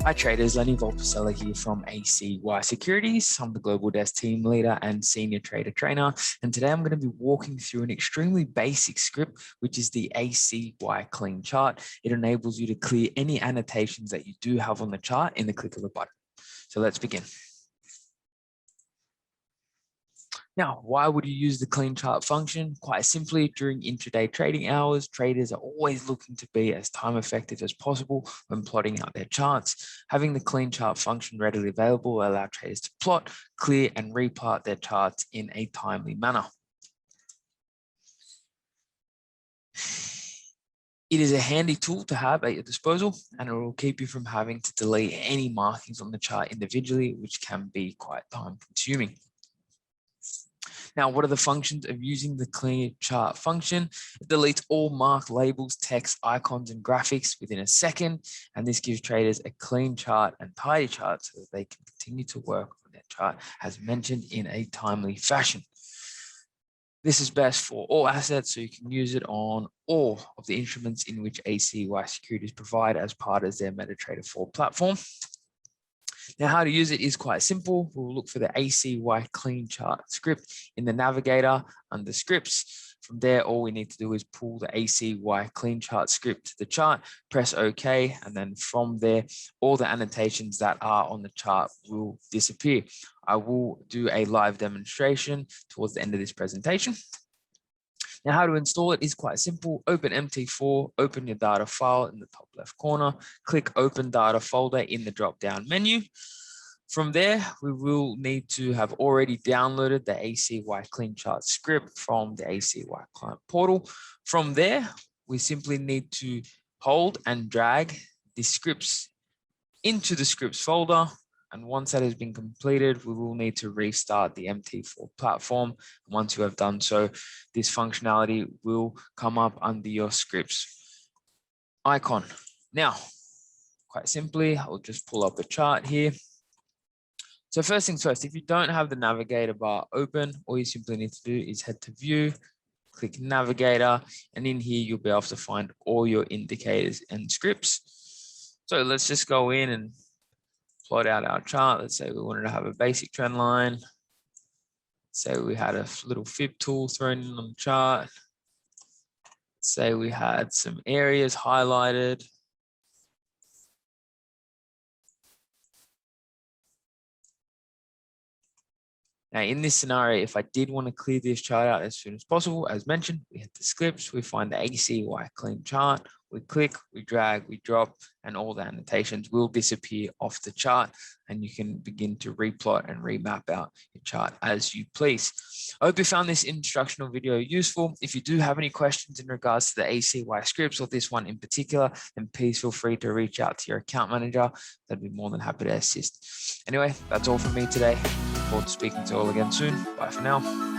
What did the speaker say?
Hi traders, Lenny Volpasella here from ACY Securities. I'm the Global Desk Team Leader and Senior Trader Trainer. And today I'm going to be walking through an extremely basic script, which is the ACY Clean Chart. It enables you to clear any annotations that you do have on the chart in the click of a button. So let's begin. Now, why would you use the clean chart function? Quite simply, during intraday trading hours, traders are always looking to be as time effective as possible when plotting out their charts. Having the clean chart function readily available will allow traders to plot, clear, and replot their charts in a timely manner. It is a handy tool to have at your disposal, and it will keep you from having to delete any markings on the chart individually, which can be quite time consuming. Now, what are the functions of using the clean chart function? It deletes all marked labels, text, icons, and graphics within a second, and this gives traders a clean chart and tidy chart so that they can continue to work on their chart as mentioned in a timely fashion. This is best for all assets, so you can use it on all of the instruments in which ACY Securities provide as part of their MetaTrader 4 platform. Now, how to use it is quite simple. We'll look for the ACY Clean Chart script in the navigator under scripts. From there, all we need to do is pull the ACY Clean Chart script to the chart, press OK, and then from there, all the annotations that are on the chart will disappear. I will do a live demonstration towards the end of this presentation. Now, how to install it is quite simple. Open MT4, open your data file in the top left corner, click Open Data Folder in the drop-down menu. From there, we will need to have already downloaded the ACY Clean Chart script from the ACY client portal. From there, we simply need to hold and drag the scripts into the scripts folder. And once that has been completed, we will need to restart the MT4 platform. And once you have done so, this functionality will come up under your scripts icon. Now, quite simply, I'll just pull up a chart here. So first things first, if you don't have the navigator bar open, all you simply need to do is head to View, click Navigator, and in here, you'll be able to find all your indicators and scripts. So let's just go in and plot out our chart. Let's say we wanted to have a basic trend line. Say we had a little fib tool thrown in on the chart. Say we had some areas highlighted. Now, in this scenario, if I did want to clear this chart out as soon as possible, as mentioned, we hit the scripts, we find the ACY Clean Chart, we click, we drag, we drop, and all the annotations will disappear off the chart, and you can begin to replot and remap out your chart as you please. I hope you found this instructional video useful. If you do have any questions in regards to the ACY scripts or this one in particular, then please feel free to reach out to your account manager. They'd be more than happy to assist. Anyway, that's all from me today. Look forward to speaking to you all again soon. Bye for now.